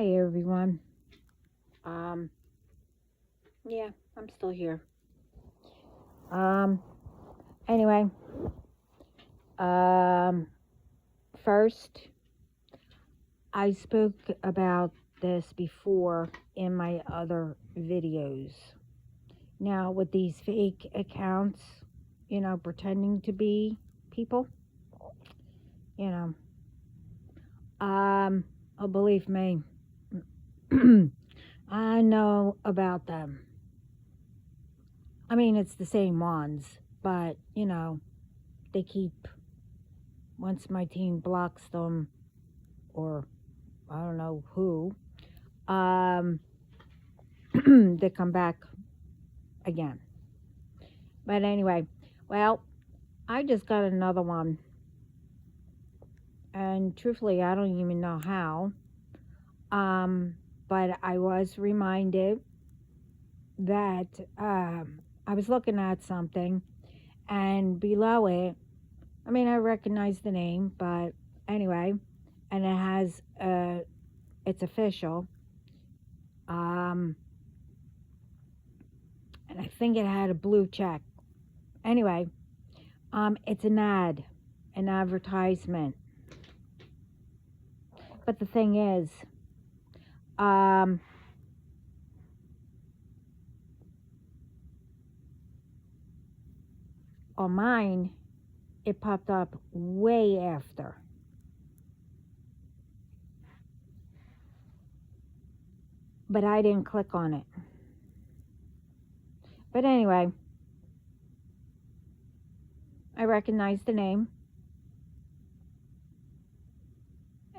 Hi everyone. Um, yeah, I'm still here. Um, anyway, um, first, I spoke about this before in my other videos. Now, with these fake accounts, pretending to be people, you know, oh, believe me, I know about them. I mean, it's the same ones, but, they keep, once my team blocks them, or I don't know who, um, they come back again. But anyway, well, I just got another one. And truthfully, I don't even know how. But I was reminded that I was looking at something, and below it, I mean, I recognize the name, but anyway, and it has, it's official. And I think it had a blue check. Anyway, it's an advertisement. But the thing is, on mine, it popped up way after. But I didn't click on it. But anyway, I recognized the name.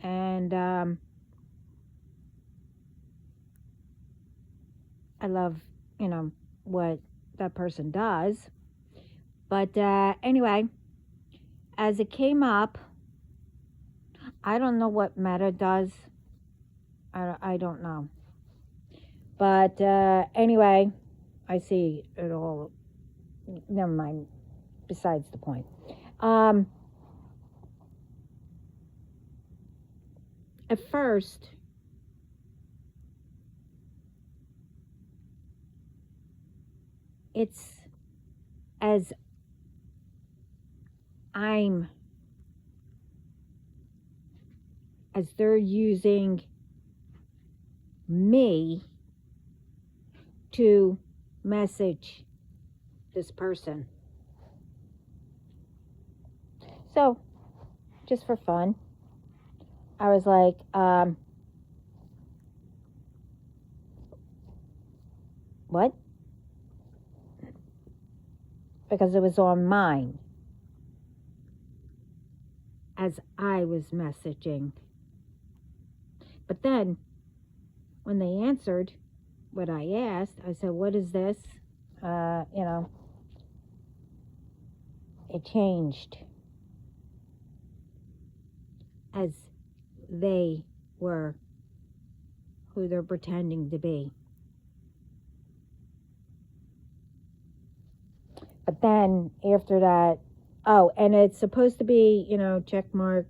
And I love, what that person does. But anyway, as it came up, I don't know what Meta does. I don't know. But anyway, I see it all. Never mind. Besides the point. At first, it's as they're using me to message this person. So, just for fun, I was like, what? Because it was on mine as I was messaging. But then, when they answered what I asked, I said, what is this? It changed as they were who they're pretending to be. But then after that, and it's supposed to be, check mark,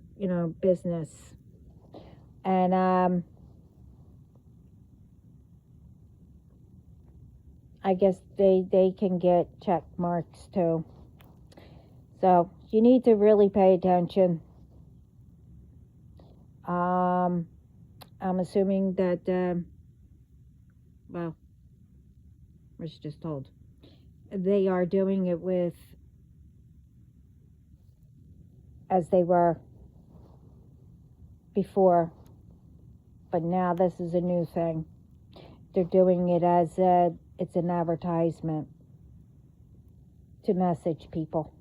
business. And I guess they can get check marks too. So you need to really pay attention. I'm assuming that, well, I was just told, they are doing it with, as they were before, but now this is a new thing. They're doing it as it's an advertisement to message people,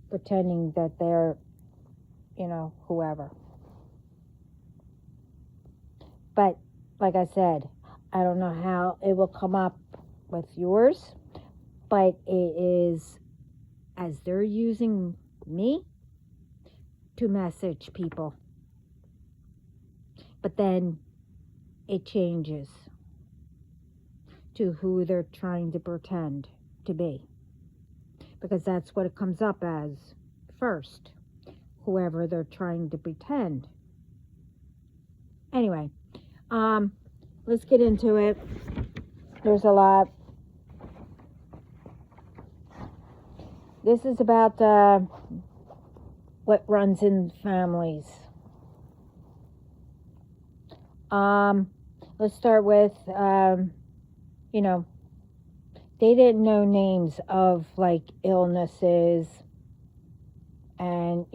pretending that they're, whoever. But like I said, I don't know how it will come up with yours, but it is as they're using me to message people. But then it changes to who they're trying to pretend to be, because that's what it comes up as first, whoever they're trying to pretend Anyway, let's get into it. There's a lot. This is about what runs in families. Let's start with, you know, they didn't know names of like illnesses and,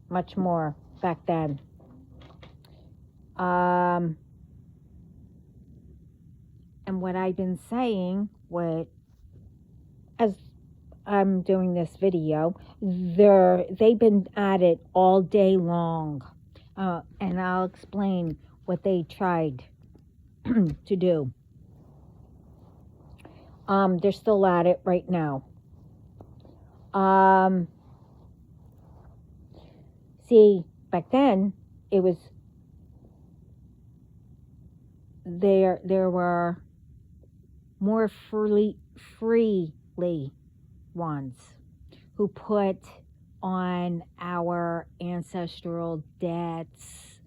much more back then. And what I've been saying, as I'm doing this video, they've been at it all day long. And I'll explain what they tried to do. They're still at it right now. See, back then, it was, there were more freely ones who put on our ancestral debts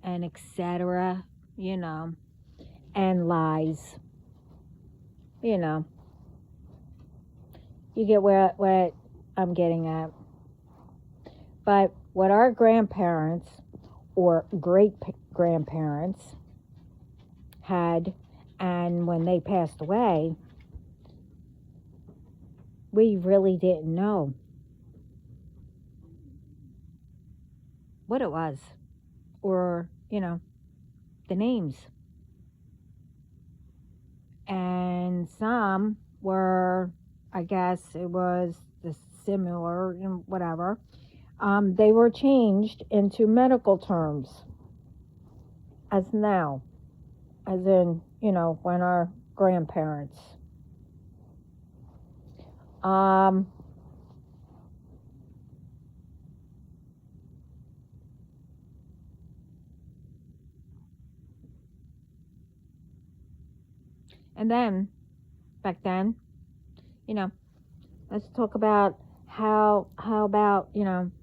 and etc., and lies. You get what I'm getting at. But what our grandparents or great grandparents had, and when they passed away, we really didn't know what it was, or, the names. And some were, I guess it was similar, whatever. They were changed into medical terms as now, as in, when our grandparents. And then, back then, let's talk about how about,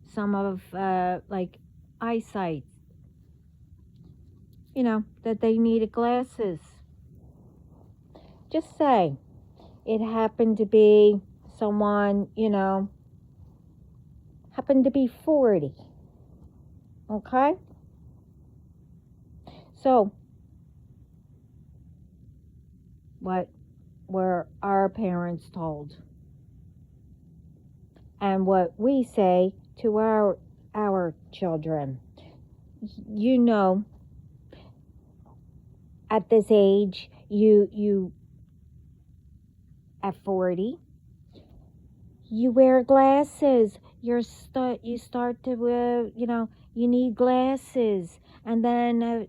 some of, like, eyesight, that they needed glasses. Just say it happened to be someone, happened to be 40. Okay? So, what were our parents told? And what we say to our children. At this age, you at 40, you wear glasses. You start to, you need glasses. And then,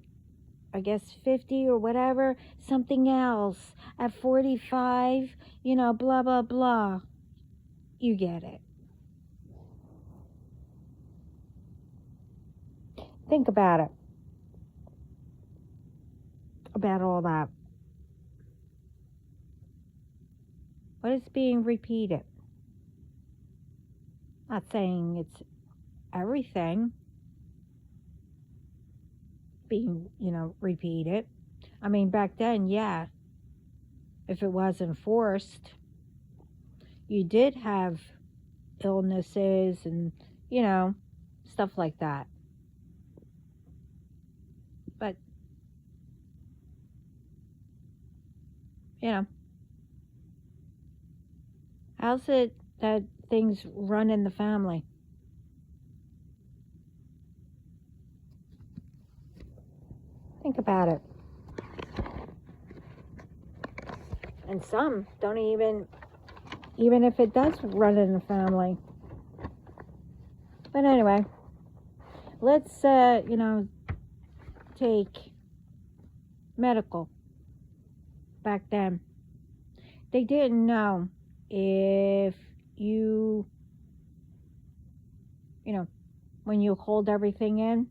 I guess 50 or whatever, something else. At 45, blah, blah, blah. You get it. Think about it. About all that. What is being repeated? Not saying it's everything being, repeated. I mean, back then, yeah, if it wasn't forced, you did have illnesses and, stuff like that. But, how's it that things run in the family? Think about it. And some don't even if it does run in the family. But anyway, let's, take medical. Back then, they didn't know if you, when you hold everything in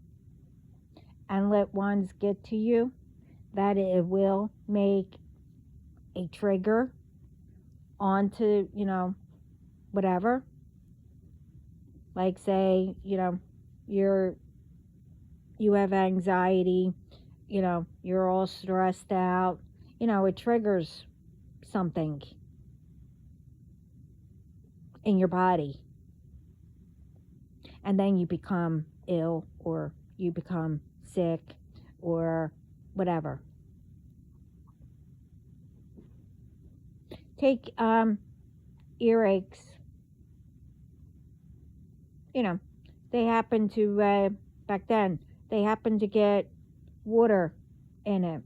and let ones get to you, that it will make a trigger onto, whatever. Like, say, you're, you have anxiety, you're all stressed out, it triggers something in your body. And then you become ill, or you become sick, or whatever. Take earaches. They happen to, back then, they happen to get water in it.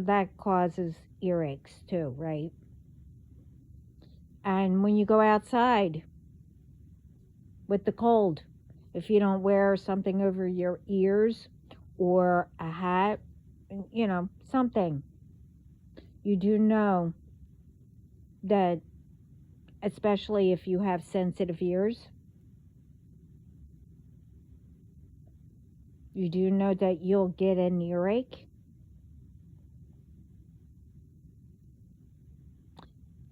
That causes earaches too, right? And when you go outside with the cold, if you don't wear something over your ears or a hat, something, you do know that, especially if you have sensitive ears, you do know that you'll get an earache.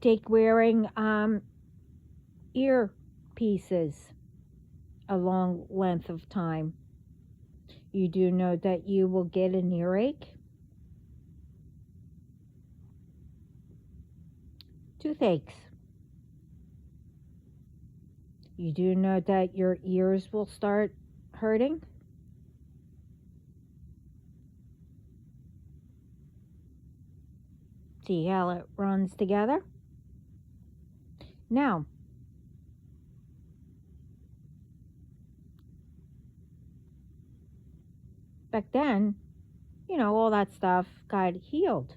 Take wearing earpieces a long length of time. You do know that you will get an earache. Toothaches. You do know that your ears will start hurting. See how it runs together? Now, back then, all that stuff got healed.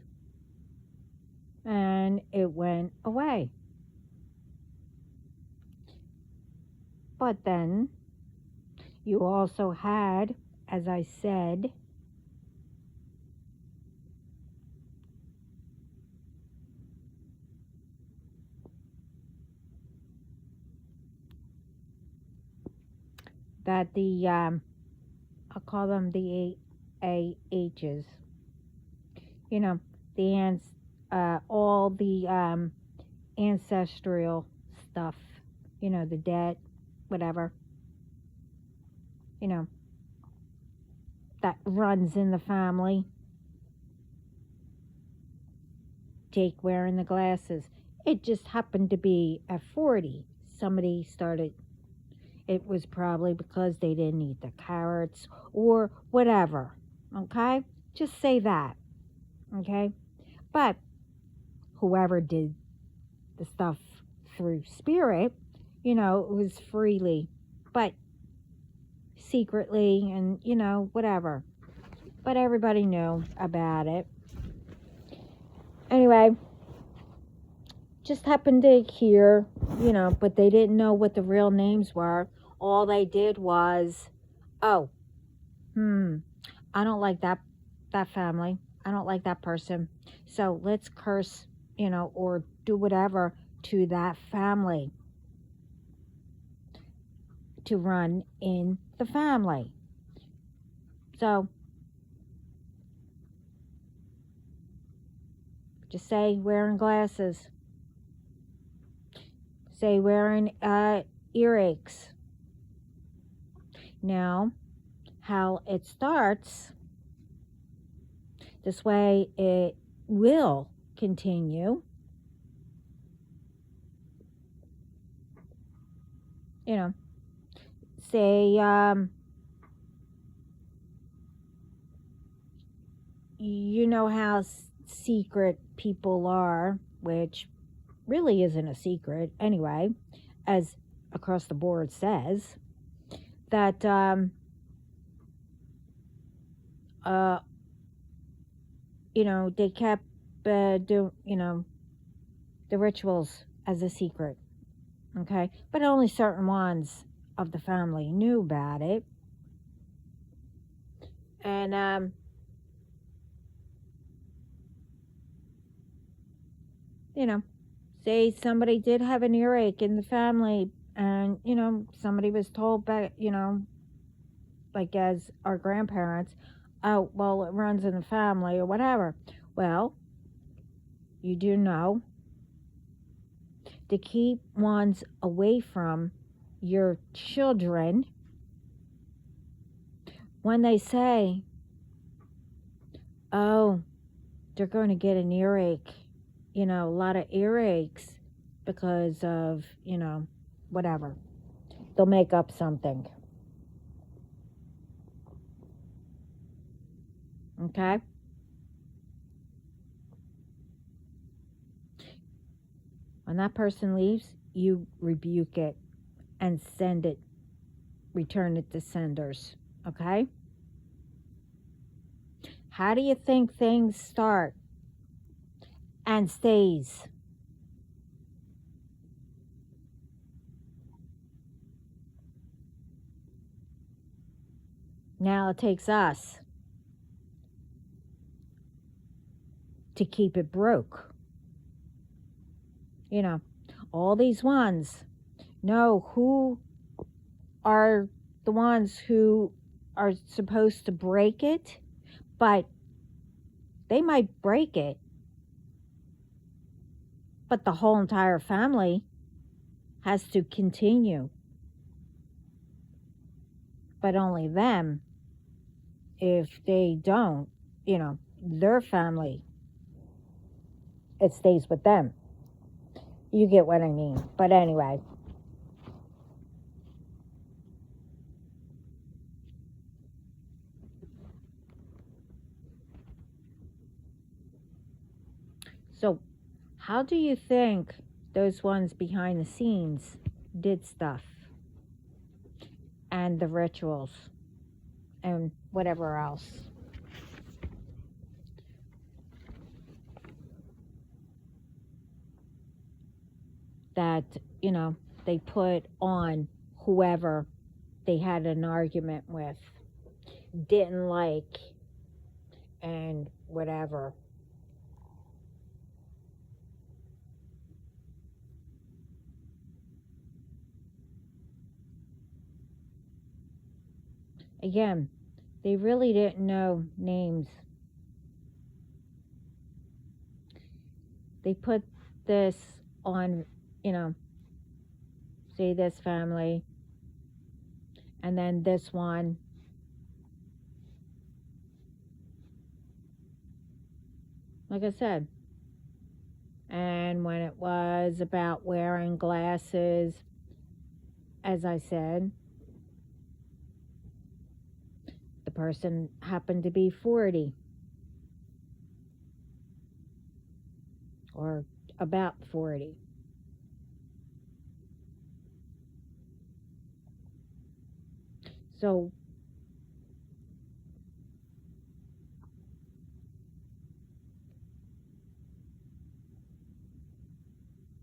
And it went away. But then, you also had, as I said, that I'll call them the AHs. All the ancestral stuff, the debt, whatever, that runs in the family. Take wearing the glasses. It just happened to be at 40. Somebody started. It was probably because they didn't eat the carrots or whatever. Okay? Just say that. Okay? But whoever did the stuff through spirit, it was freely, but secretly, and whatever. But everybody knew about it. Anyway, just happened to hear, but they didn't know what the real names were. All they did was, I don't like that family. I don't like that person. So let's curse, or do whatever to that family to run in the family. So just say wearing glasses. Say wearing earaches. Now, how it starts, this way it will continue. Say, how secret people are, which really isn't a secret anyway, as Across the Board says, that they kept doing the rituals as a secret. Okay, but only certain ones of the family knew about it. And say somebody did have an earache in the family, and somebody was told back, like as our grandparents, oh, well, it runs in the family or whatever. Well, you do know to keep ones away from your children, when they say, oh, they're going to get an earache, a lot of earaches because of, whatever. They'll make up something. Okay? When that person leaves, you rebuke it and return it to senders. Okay? How do you think things start and stays? Now it takes us to keep it broke. All these ones know who are the ones who are supposed to break it, but they might break it, but the whole entire family has to continue. But only them, if they don't, their family, it stays with them. You get what I mean. But anyway. So, how do you think those ones behind the scenes did stuff? And the rituals and whatever else? That, they put on whoever they had an argument with, didn't like, and whatever. Again, they really didn't know names. They put this on, say this family, and then this one. Like I said. And when it was about wearing glasses, as I said, the person happened to be 40. Or about 40. So,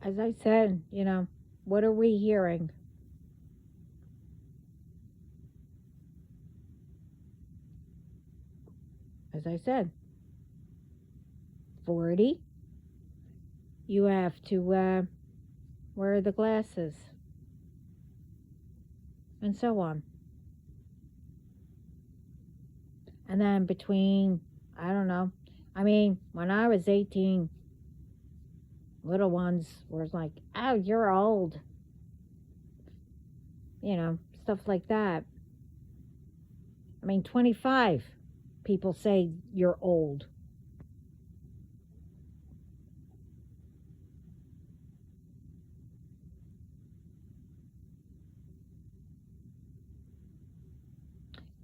as I said, what are we hearing? As I said, 40, you have to wear the glasses, and so on. And then between, I don't know, when I was 18, little ones were like, oh, you're old. Stuff like that. 25, people say you're old.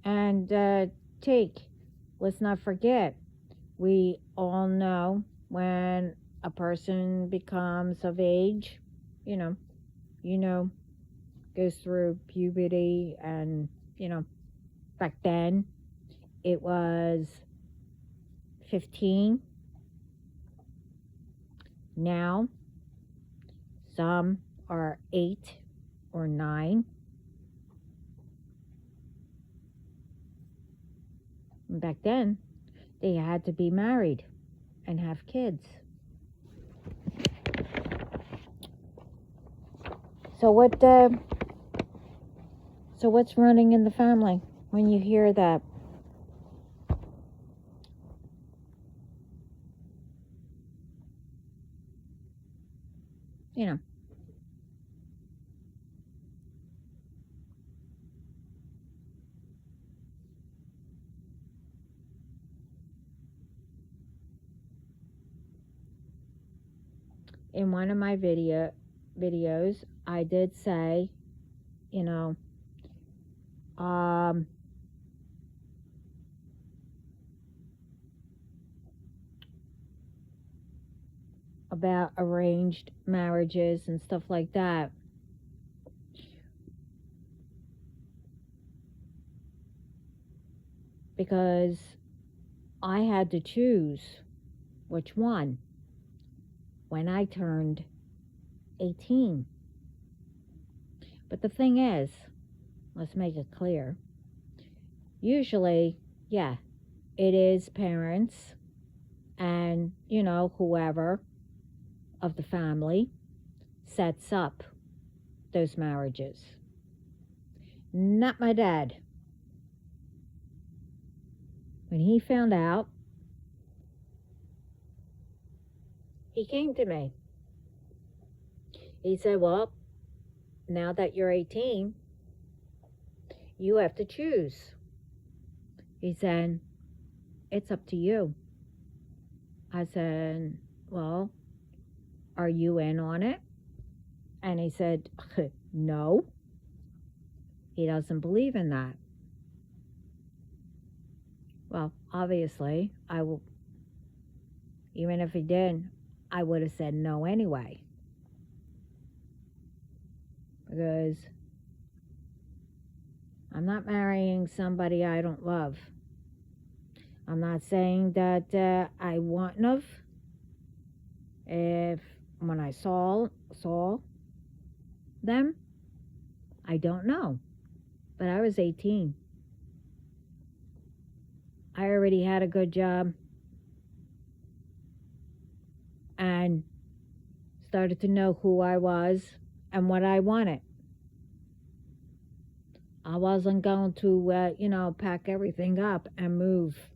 And let's not forget, we all know when a person becomes of age, goes through puberty, and, back then it was 15. Now, some are 8 or 9. And back then, they had to be married and have kids. So what's running in the family when you hear that? in one of my videos, I did say, you know, about arranged marriages and stuff like that. Because I had to choose which one when I turned 18. But the thing is, let's make it clear. Usually, yeah, it is parents and, whoever of the family sets up those marriages. Not my dad. When he found out, he came to me. He said, well, now that you're 18, you have to choose. He said, it's up to you. I said, well, are you in on it? And he said, no. He doesn't believe in that. Well, obviously, I will, even if he did, I would have said no anyway. Because I'm not marrying somebody I don't love. I'm not saying that I wouldn't have if when I saw them. I don't know. But I was 18. I already had a good job and started to know who I was and what I wanted. I wasn't going to, pack everything up and move.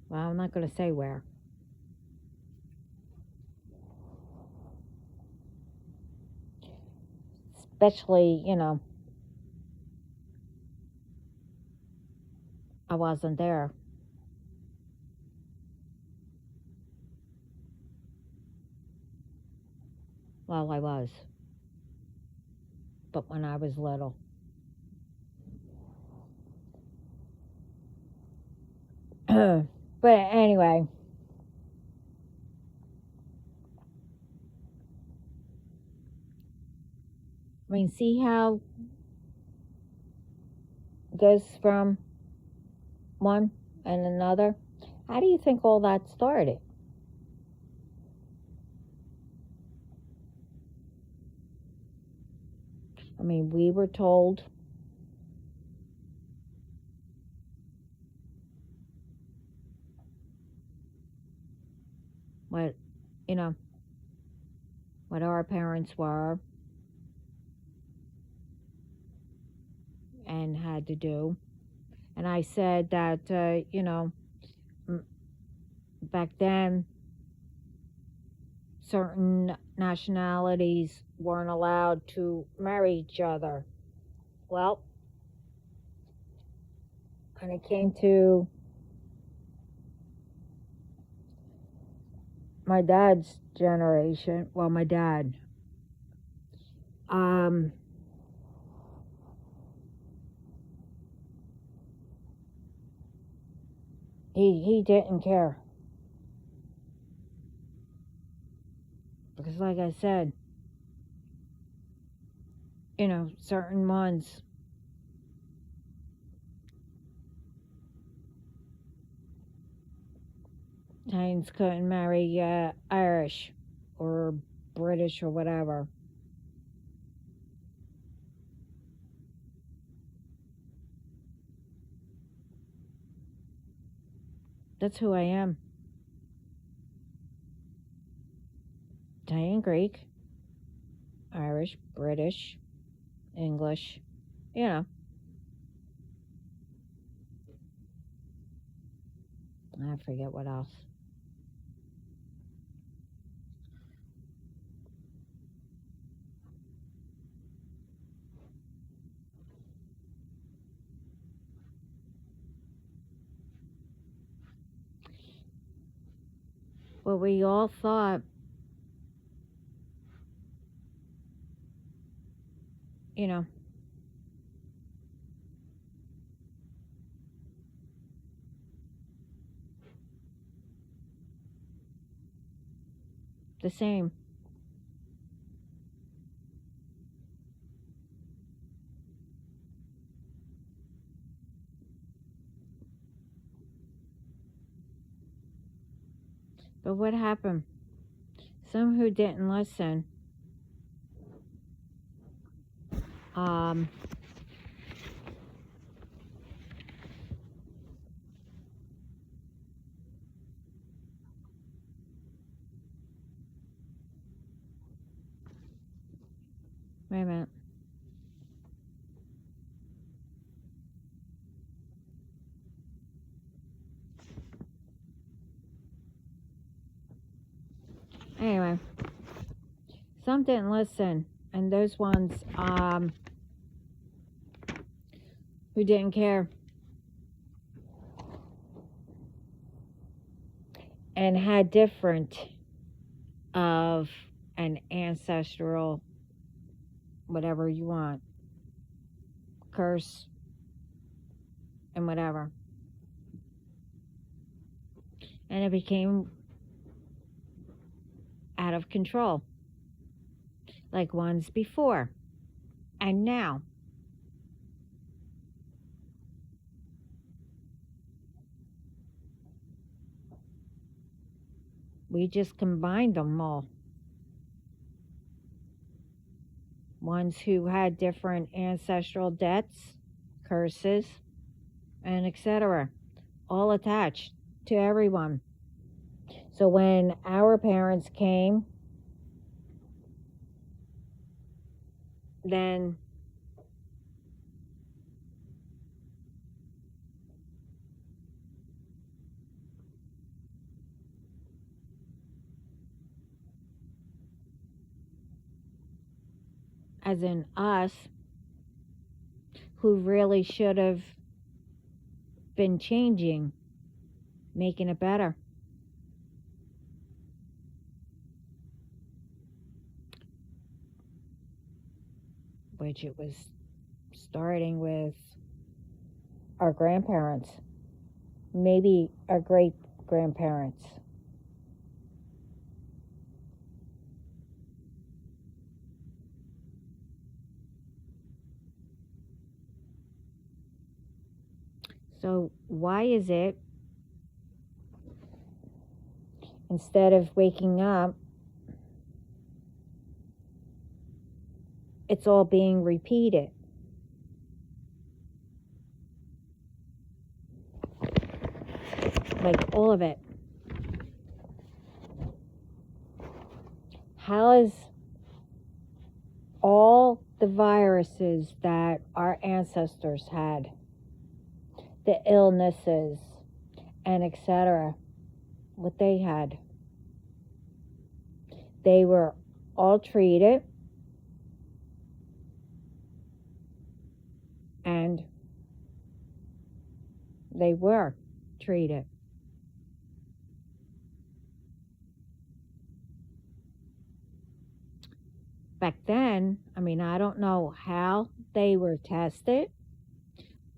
Well, I'm not going to say where. Especially, I wasn't there. Well, I was. But when I was little. But anyway. I mean, see how it goes from one and another? How do you think all that started? I mean, we were told what, what our parents were and had to do. And I said that, back then, certain nationalities weren't allowed to marry each other. Well, when it came to my dad's generation, well, my dad, he didn't care. Because like I said, certain ones Italians couldn't marry Irish or British or whatever. That's who I am. Italian, Greek, Irish, British, English, I forget what else. Well, we all thought, you know, the same. But what happened? Some who didn't listen, um, wait a minute. Anyway, some didn't listen, and those ones who didn't care and had different of an ancestral, whatever you want, curse and whatever. And it became out of control, like ones before and now. We just combined them all. Ones who had different ancestral debts, curses, and etc. all attached to everyone. So when our parents came, then as in us, who really should have been changing, making it better. Which it was starting with our grandparents, maybe our great grandparents. So why is it, instead of waking up, it's all being repeated? Like all of it. How is all the viruses that our ancestors had, the illnesses, and etc., what they had, they were all treated and they were treated. Back then, I mean, I don't know how they were tested,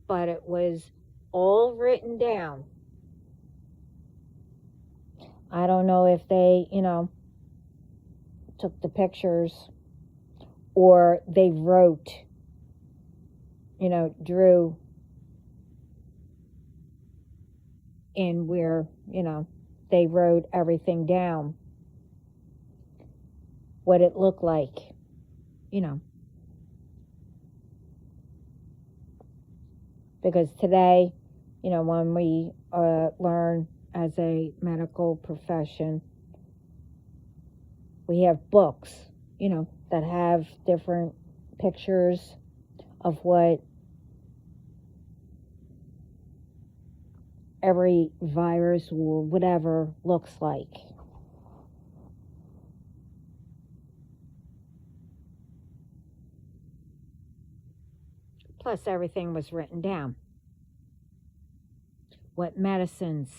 but it was all written down. I don't know if they, took the pictures or they wrote, drew in where, they wrote everything down, what it looked like, because today, when we learn as a medical profession, we have books, that have different pictures of what every virus or whatever looks like. Plus, everything was written down. What medicines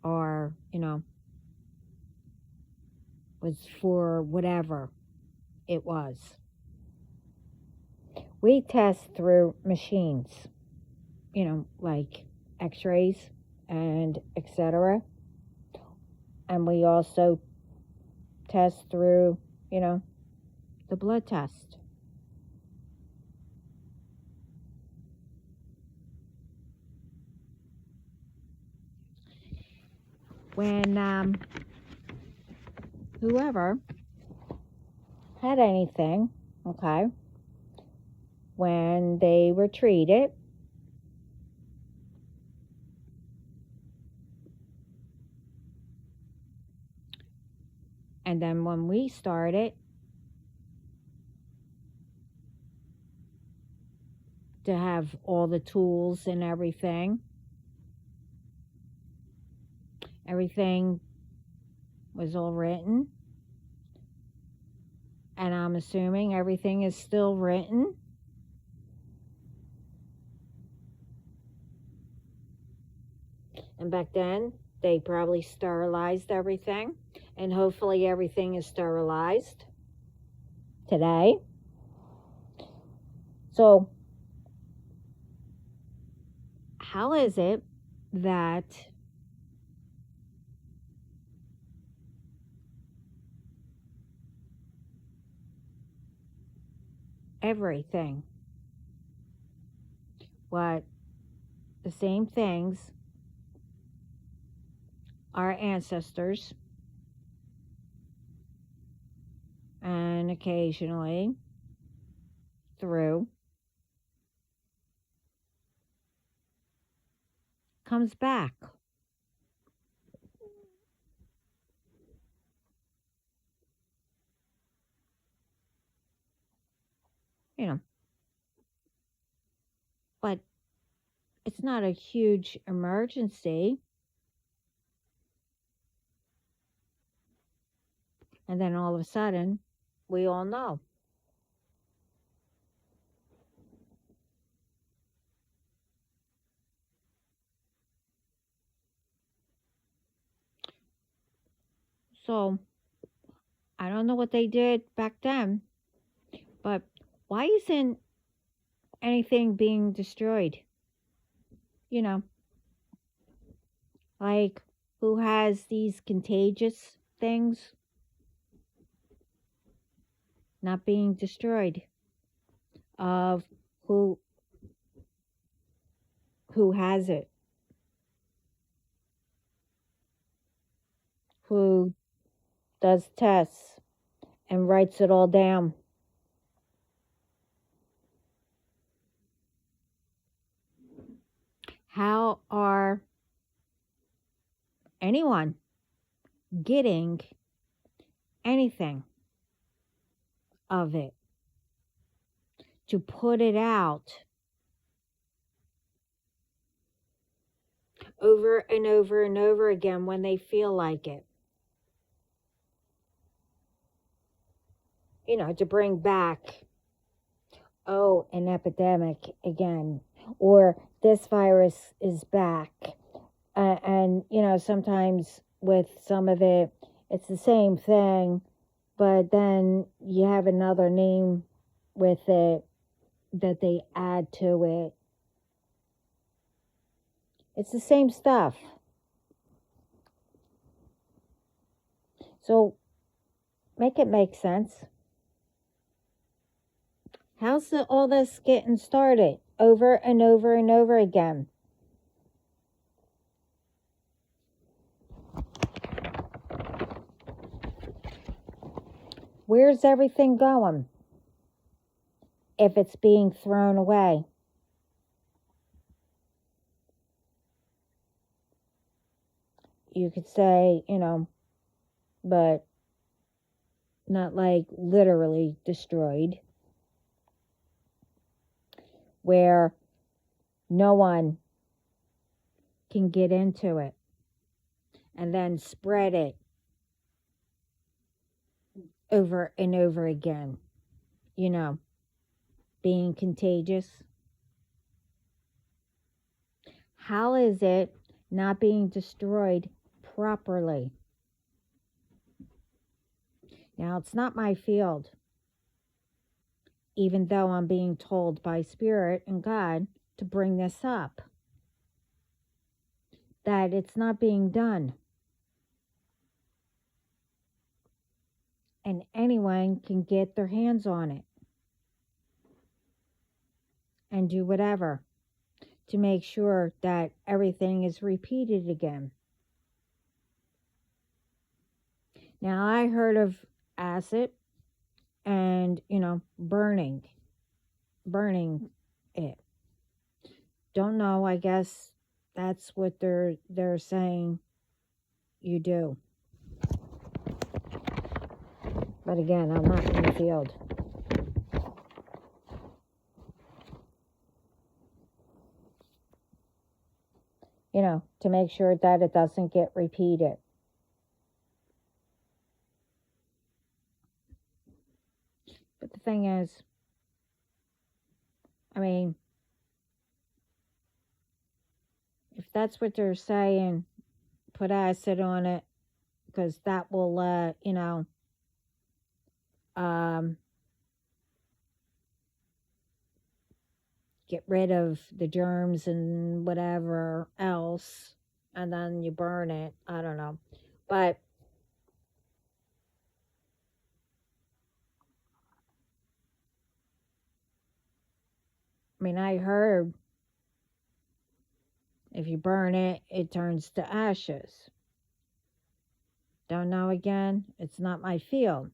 or, was for whatever it was. We test through machines, like x-rays and etc. And we also test through, the blood test. When whoever had anything, okay, when they were treated, and then when we started to have all the tools and everything was all written, and I'm assuming everything is still written. And back then, they probably sterilized everything, and hopefully everything is sterilized today. So, how is it that everything, what the same things our ancestors and occasionally through comes back? But it's not a huge emergency. And then all of a sudden, we all know. So, I don't know what they did back then, but why isn't anything being destroyed? Like, who has these contagious things not being destroyed? Of who has it? Who does tests and writes it all down? How are anyone getting anything of it to put it out over and over and over again when they feel like it? To bring back, oh, an epidemic again, or this virus is back. And sometimes with some of it, it's the same thing, but then you have another name with it that they add to it. It's the same stuff. So make it make sense. How's all this getting started over and over and over again? Where's everything going if it's being thrown away? You could say, but not like literally destroyed, where no one can get into it and then spread it over and over again, being contagious. How is it not being destroyed properly. Now, it's not my field, even though I'm being told by Spirit and God to bring this up, that it's not being done. And anyone can get their hands on it and do whatever to make sure that everything is repeated again. Now, I heard of acid and, burning it. Don't know, I guess that's what they're saying you do. But again, I'm not in the field. To make sure that it doesn't get repeated. But the thing is, if that's what they're saying, put acid on it, because that will, get rid of the germs and whatever else, and then you burn it. I don't know. But I heard if you burn it, it turns to ashes. Don't know again. It's not my field.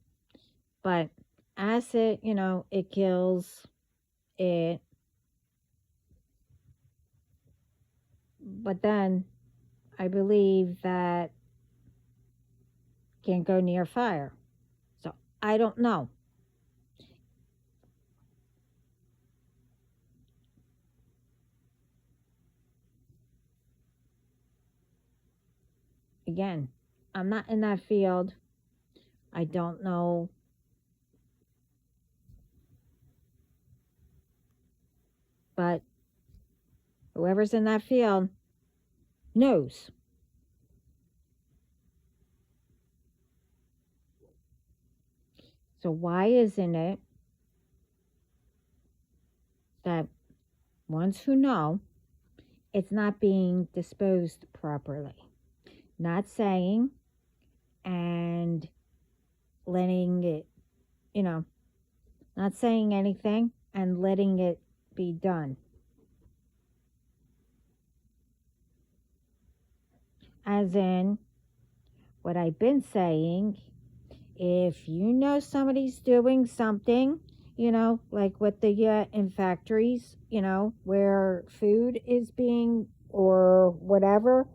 But acid, it kills it. But then I believe that can't go near fire. So I don't know. Again, I'm not in that field. I don't know. But whoever's in that field knows. So why isn't it that ones who know, it's not being disposed properly? Not saying and letting it, not saying anything and letting it be done. As in, what I've been saying, if you know somebody's doing something, like with the in factories, where food is being, or whatever,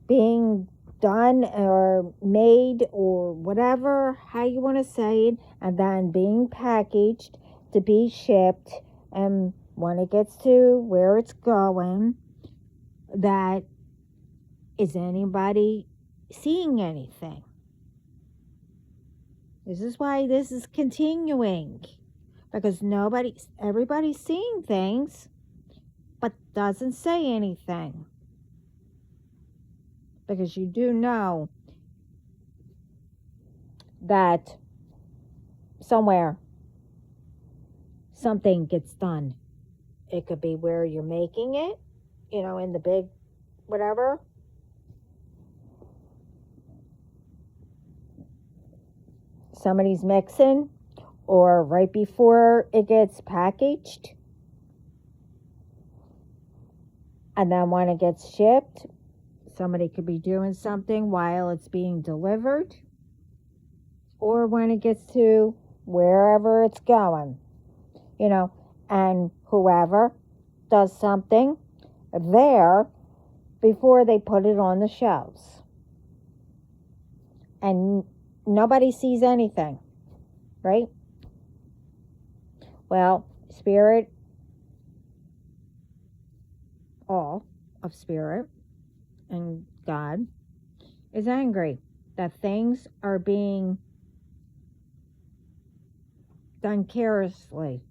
being done or made or whatever, how you want to say it, and then being packaged to be shipped, and when it gets to where it's going, that is anybody seeing anything? This is why this is continuing, because everybody's seeing things, but doesn't say anything. Because you do know that somewhere something gets done. It could be where you're making it, in the big whatever. Somebody's mixing, or right before it gets packaged. And then when it gets shipped, somebody could be doing something while it's being delivered, or when it gets to wherever it's going, and whoever does something there before they put it on the shelves. And nobody sees anything, right? Well, Spirit, all of Spirit and God, is angry that things are being done carelessly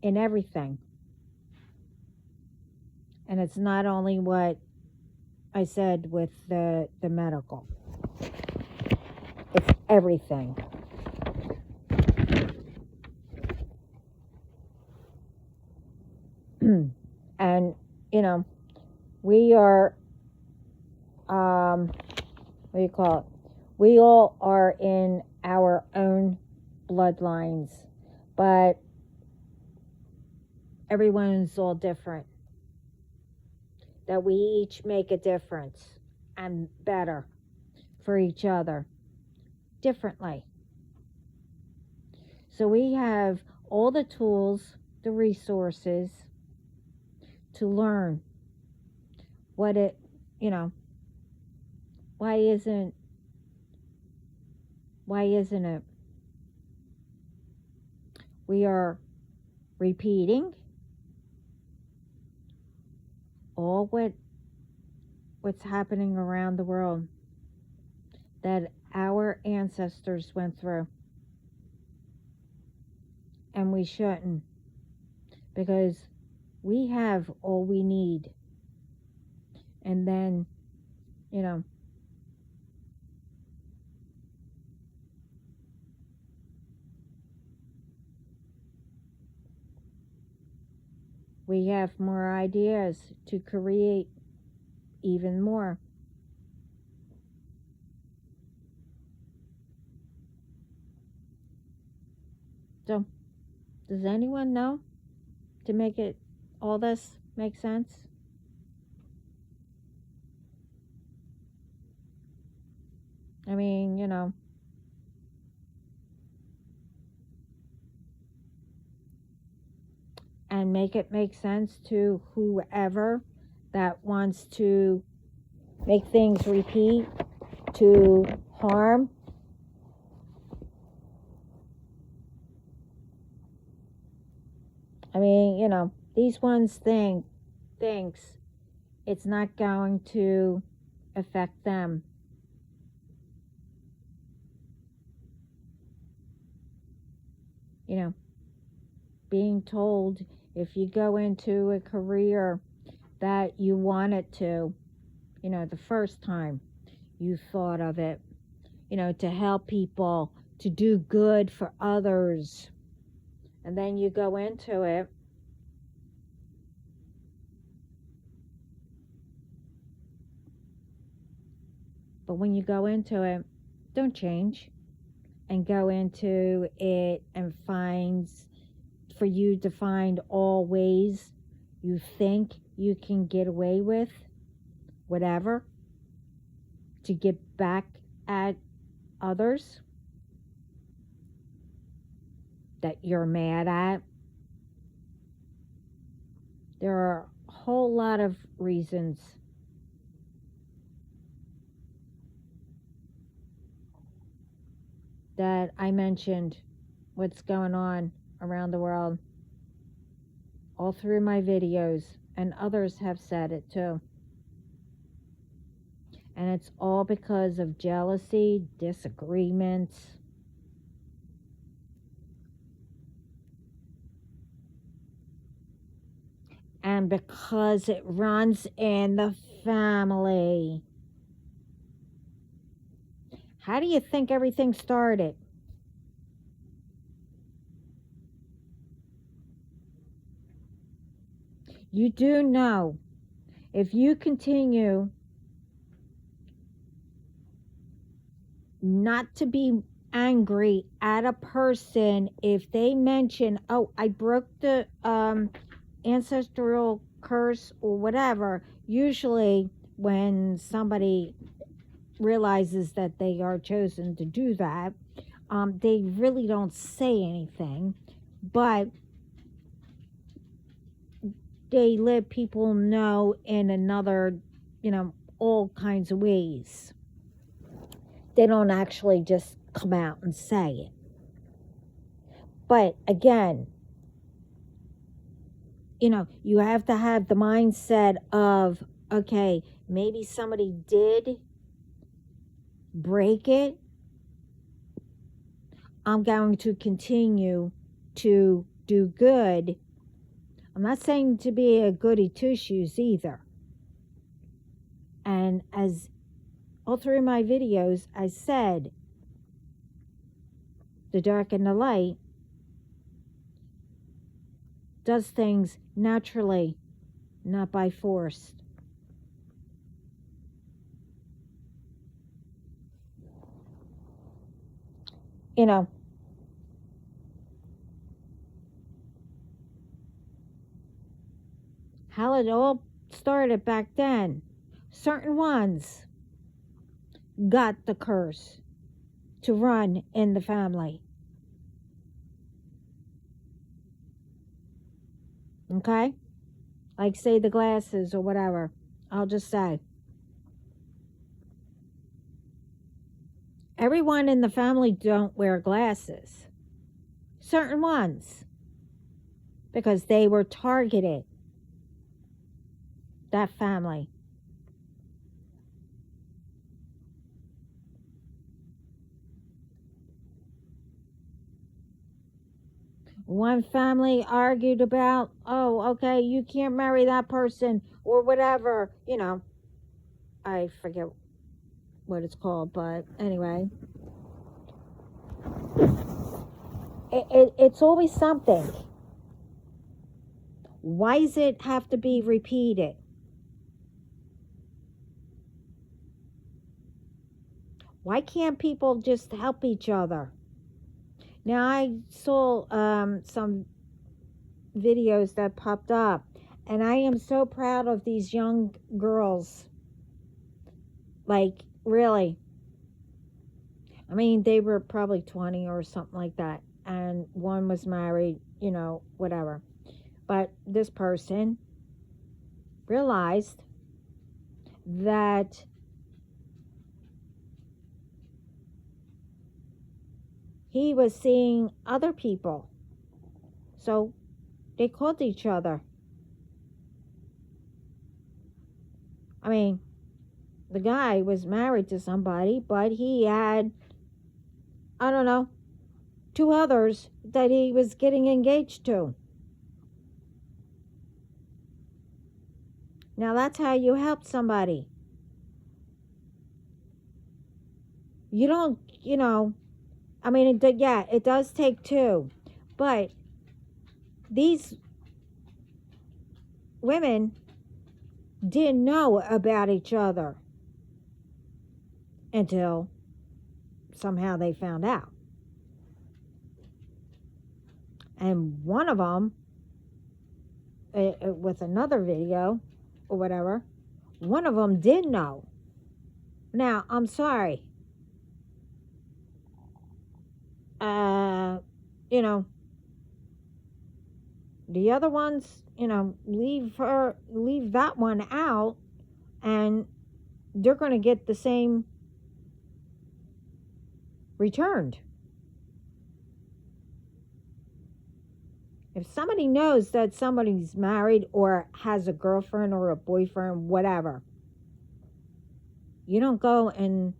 in everything. And it's not only what I said with the medical. It's everything. And, you know, we are, what do you call it? We all are in our own bloodlines, but everyone's all different. That we each make a difference and better for each other differently. So we have all the tools, the resources to learn what it, you know, why isn't it? We are repeating all what's happening around the world that our ancestors went through. And we shouldn't, because we have all we need. And then, you know, we have more ideas to create even more. So, does anyone know to make it all this make sense? I mean, you know, and make it make sense to whoever that wants to make things repeat to harm. I mean, you know, these ones thinks it's not going to affect them. You know, being told if you go into a career that you wanted to, you know, the first time you thought of it, you know, to help people, to do good for others, and then you go into it but when you go into it, don't change and go into it and for you to find all ways you think you can get away with whatever to get back at others that you're mad at. There are a whole lot of reasons. That I mentioned what's going on around the world all through my videos, and others have said it too. And it's all because of jealousy, disagreements, and because it runs in the family. How do you think everything started? You do know if you continue not to be angry at a person if they mention, oh, I broke the ancestral curse or whatever. Usually when somebody realizes that they are chosen to do that, they really don't say anything, but they let people know in another, you know, all kinds of ways. They don't actually just come out and say it. But again, you know, you have to have the mindset of, okay, maybe somebody did break it. I'm going to continue to do good. I'm not saying to be a goody two shoes either. And as all through my videos, I said, the dark and the light does things naturally, not by force. You know, how it all started back then. Certain ones got the curse to run in the family. Okay? Like, say, the glasses or whatever. I'll just say. Everyone in the family don't wear glasses. Certain ones. Because they were targeted. That family. One family argued about, oh, okay, you can't marry that person or whatever. You know, I forget what it's called, but anyway. It's always something. Why does it have to be repeated? Why can't people just help each other? Now, I saw some videos that popped up, and I am so proud of these young girls. Like, really. I mean, they were probably 20 or something like that, and one was married, you know, whatever. But this person realized that he was seeing other people. So they called each other. I mean, the guy was married to somebody, but he had, I don't know, 2 others that he was getting engaged to. Now that's how you help somebody. You don't, you know, I mean, it does take 2. But these women didn't know about each other until somehow they found out. And one of them, with another video or whatever, one of them did know. Now, I'm sorry. You know, the other ones, you know, leave that one out, and they're going to get the same returned. If somebody knows that somebody's married or has a girlfriend or a boyfriend, whatever, you don't go and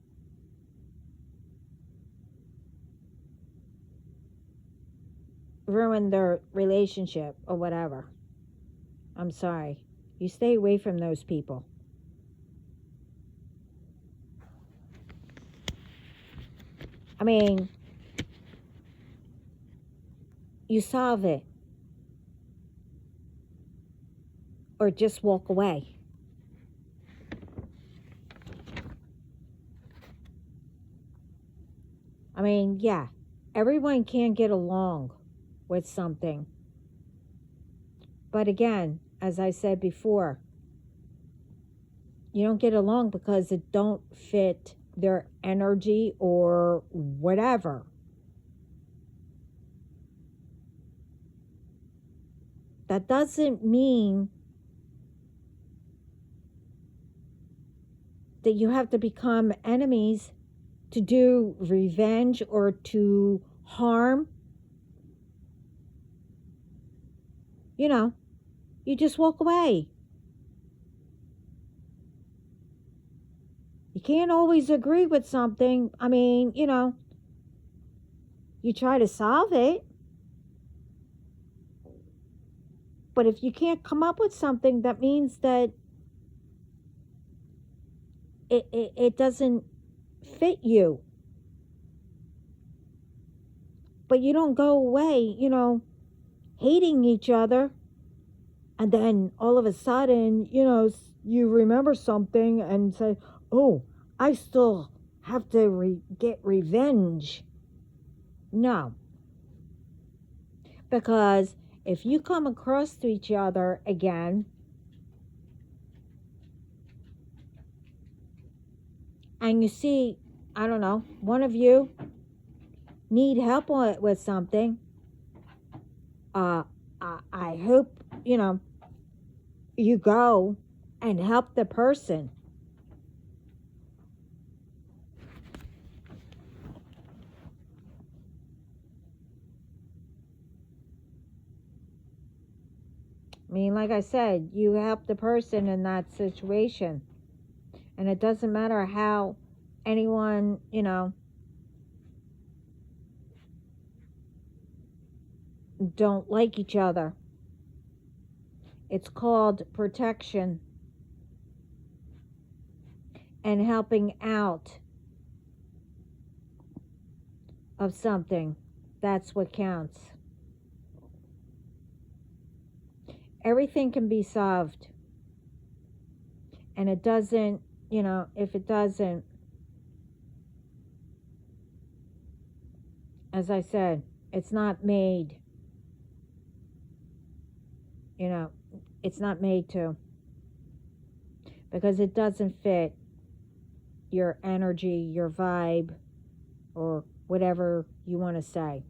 ruin their relationship or whatever. I'm sorry. You stay away from those people. I mean, you solve it. Or just walk away. I mean, yeah, everyone can get along with something. But again, as I said before, you don't get along because it don't fit their energy or whatever. That doesn't mean that you have to become enemies to do revenge or to harm. You know, you just walk away. You can't always agree with something. I mean, you know, you try to solve it. But if you can't come up with something, that means that it doesn't fit you. But you don't go away, hating each other, and then all of a sudden, you remember something and say, oh, I still have to get revenge. No. Because if you come across to each other again, and you see, I don't know, one of you need help with something, I hope, you go and help the person. I mean, like I said, you help the person in that situation. And it doesn't matter how anyone, don't like each other. It's called protection and helping out of something. That's what counts. Everything can be solved. And it doesn't, if it doesn't, as I said, it's not made. It's not made to. Because it doesn't fit your energy, your vibe, or whatever you want to say.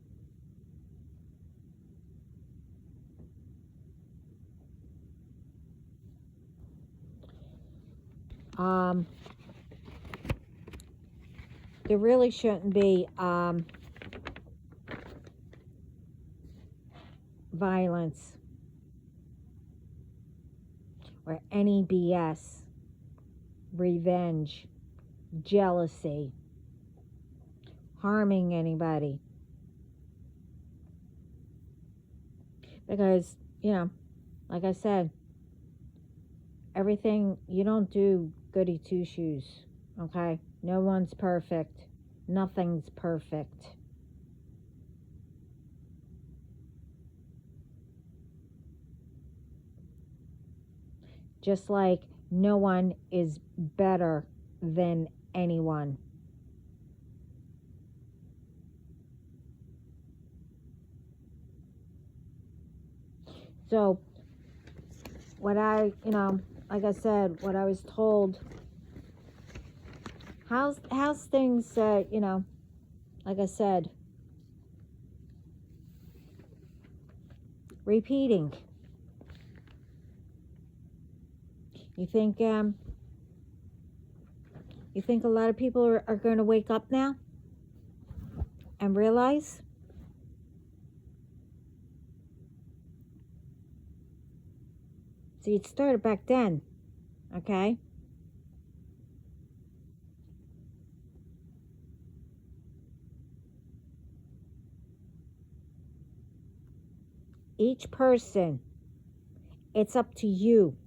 There really shouldn't be violence or any BS, revenge, jealousy, harming anybody. Because, like I said, everything, you don't do goody two-shoes, okay? No one's perfect. Nothing's perfect. Just like no one is better than anyone. So, what I, like I said, what I was told, how's things, like I said, repeating. You think a lot of people are going to wake up now and realize? See, it started back then, okay? Each person, it's up to you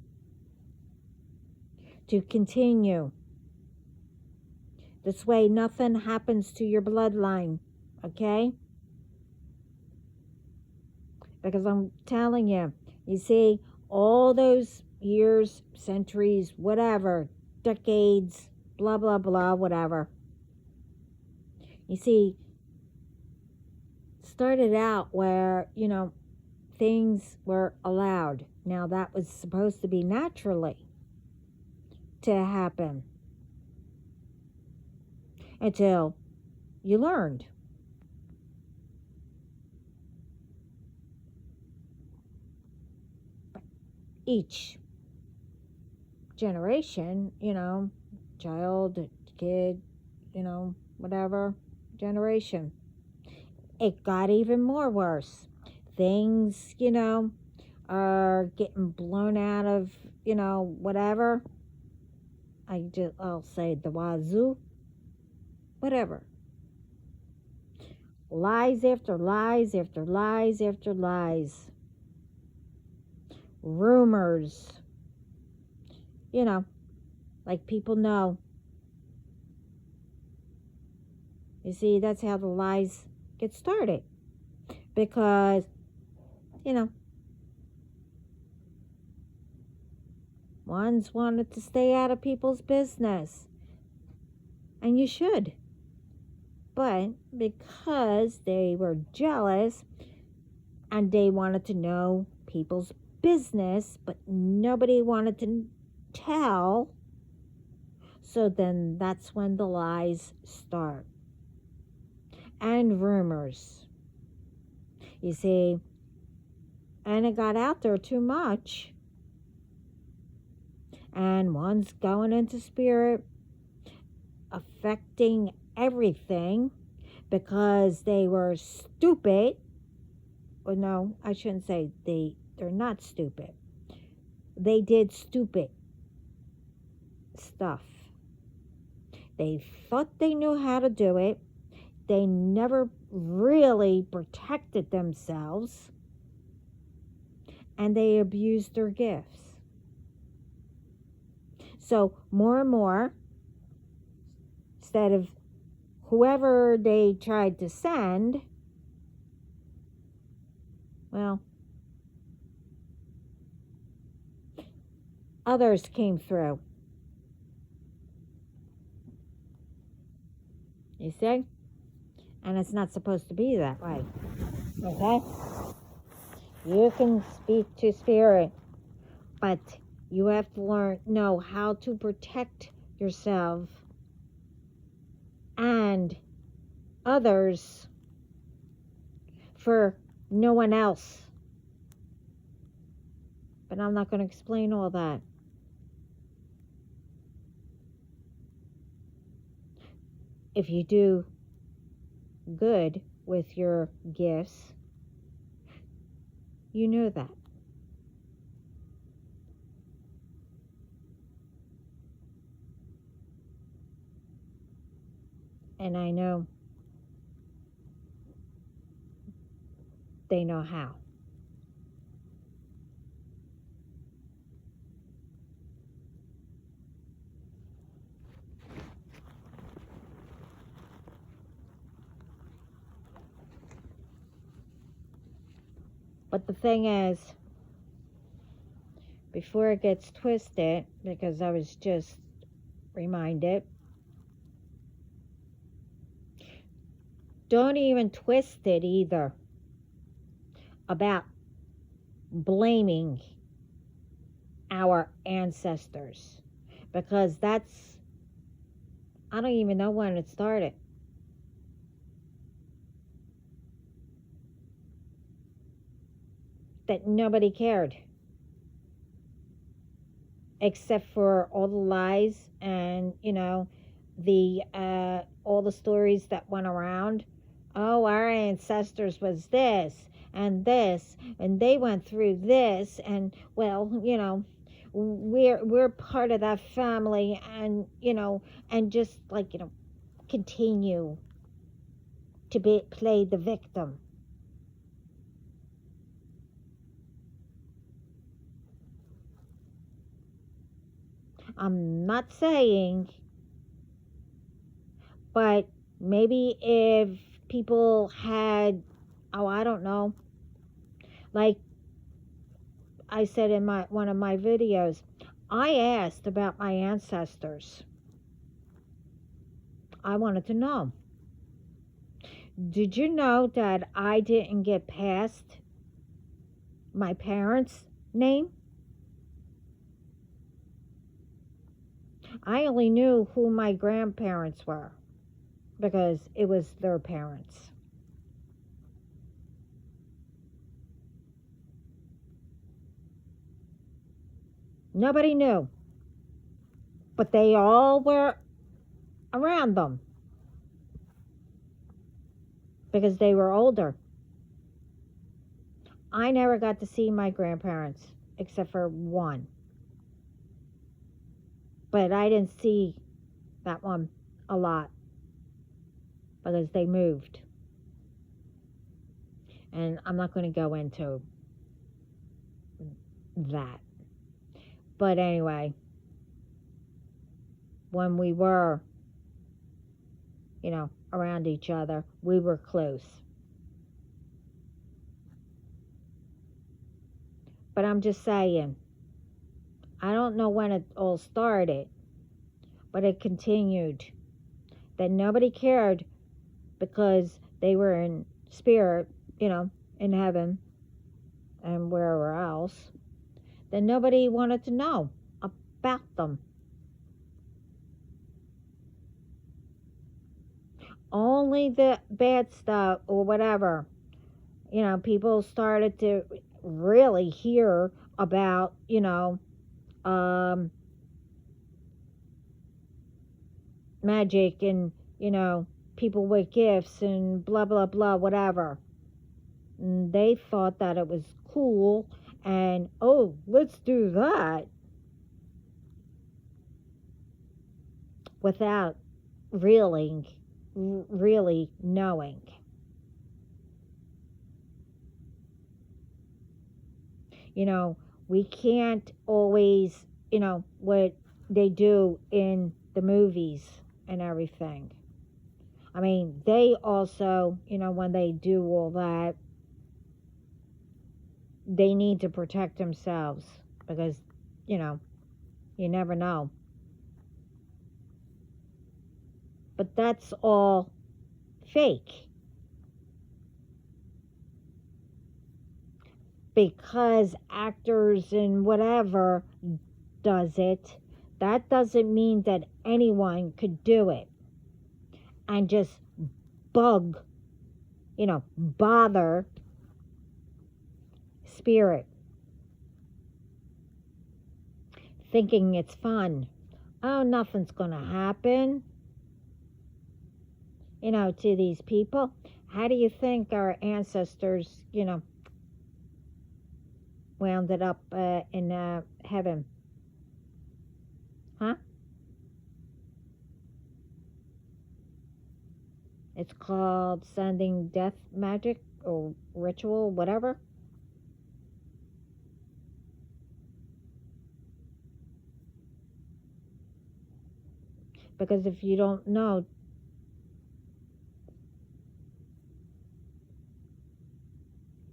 to continue. This way nothing happens to your bloodline, okay? Because I'm telling you, you see, all those years, centuries, whatever, decades, blah, blah, blah, whatever. You see, started out where, things were allowed. Now that was supposed to be naturally to happen until you learned. Each generation, child, kid, whatever generation, it got even more worse. Things, are getting blown out of, whatever. I'll say the wazoo, whatever. Lies after lies after lies after lies. Rumors. Like people know You see, that's how the lies get started. Because, you know, ones wanted to stay out of people's business. And you should. But because they were jealous and they wanted to know people's business, but nobody wanted to tell, so then that's when the lies start. And rumors. You see, and it got out there too much. And one's going into spirit, affecting everything because they were stupid. Or no, I shouldn't say they're not stupid. They did stupid stuff. They thought they knew how to do it. They never really protected themselves. And they abused their gifts. So more and more, instead of whoever they tried to send, well, others came through. You see? And it's not supposed to be that way. Okay? You can speak to spirit, but you have to know how to protect yourself and others for no one else. But I'm not going to explain all that. If you do good with your gifts, you know that. And I know they know how. But the thing is, before it gets twisted, because I was just reminded, don't even twist it either about blaming our ancestors, because that's, I don't even know when it started. That nobody cared, except for all the lies and, you know, the all the stories that went around. Oh, our ancestors was this and this, and they went through this, and well, you know, we're part of that family, and you know, and just like, you know, continue to play the victim. I'm not saying, but maybe if people had, oh, I don't know, like I said in one of my videos, I asked about my ancestors. I wanted to know. Did you know that I didn't get past my parents' name? I only knew who my grandparents were because it was their parents. Nobody knew. But they all were around them because they were older. I never got to see my grandparents except for one. But I didn't see that one a lot because they moved. And I'm not going to go into that. But anyway, when we were around each other. We were close. But I'm just saying, I don't know when it all started, but it continued. That nobody cared because they were in spirit, in heaven and wherever else. Then nobody wanted to know about them. Only the bad stuff or whatever. People started to really hear about, magic and, people with gifts and blah, blah, blah, whatever. And they thought that it was cool and, oh, let's do that. Without really knowing. We can't always, what they do in the movies and everything. I mean, they also, when they do all that, they need to protect themselves because, you never know. But that's all fake. Because actors and whatever does it, that doesn't mean that anyone could do it and just bother spirit, thinking it's fun. Oh, nothing's gonna happen, to these people. How do you think our ancestors, wound up in heaven? Huh? It's called sending death magic or ritual, whatever. Because if you don't know,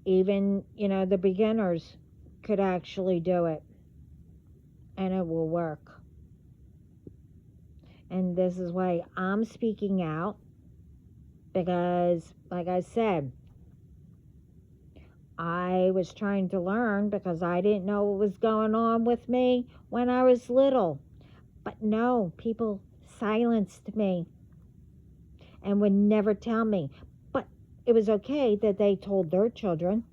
even, the beginners could actually do it. And it will work. And this is why I'm speaking out. Because, like I said, I was trying to learn because I didn't know what was going on with me when I was little. But no, people silenced me and would never tell me. But it was okay that they told their children.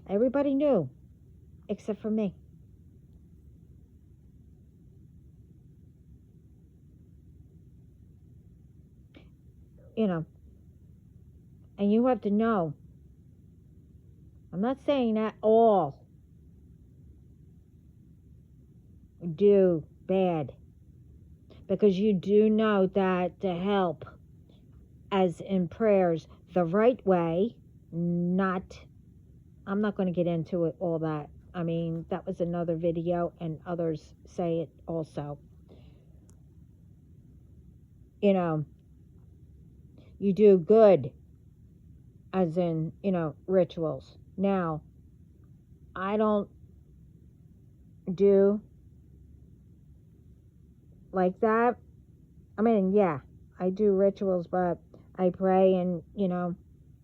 Everybody knew, except for me. And you have to know, I'm not saying that all do bad, because you do know that to help, as in prayers, the right way, I'm not going to get into it, all that. I mean, that was another video, and others say it also. You do good, as in, rituals. Now, I don't do like that. I mean, yeah, I do rituals, but I pray and,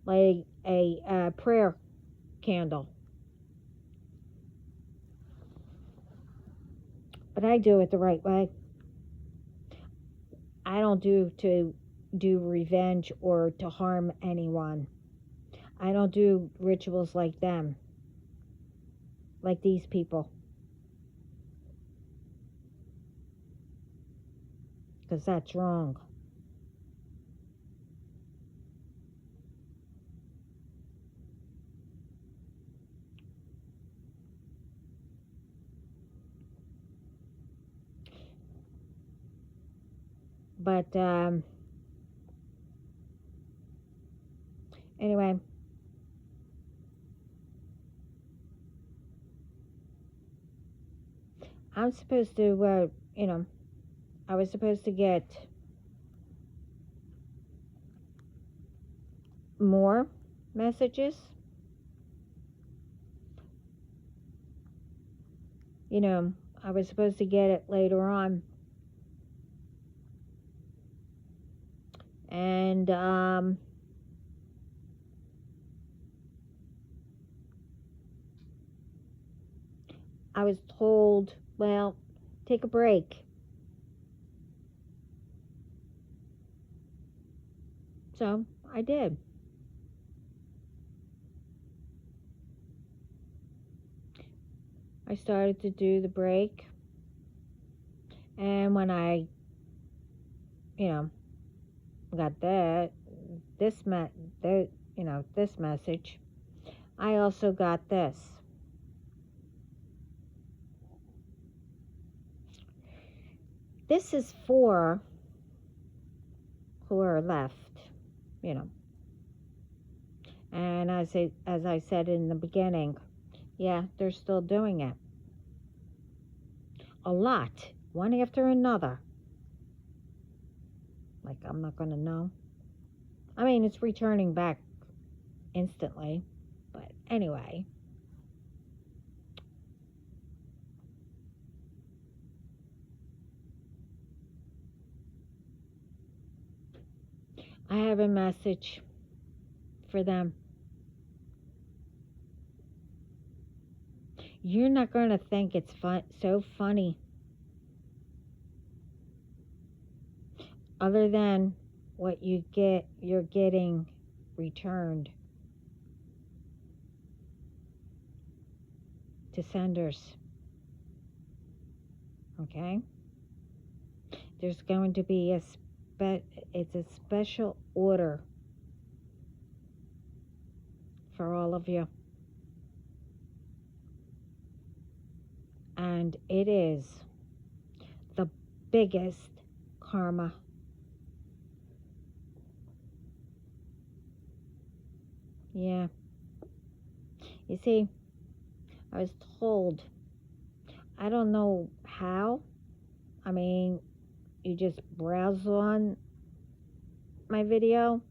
light a prayer candle. But I do it the right way. I don't do revenge or to harm anyone. I don't do rituals like them, like these people, because that's wrong. But anyway, I'm supposed to, I was supposed to get more messages. You know, I was supposed to get it later on. And I was told, well, take a break. So I did. I started to do the break. And when I, got this message, I also got this. This is for who are left, And as I said in the beginning, yeah, they're still doing it. A lot, one after another. Like, I'm not going to know. I mean, it's returning back instantly. But anyway. I have a message for them. You're not going to think it's so funny. Other than what you're getting returned to senders. Okay? There's going to be it's a special order for all of you. And it is the biggest karma. Yeah. You see, I was told, I don't know how. I mean, you just browse on my video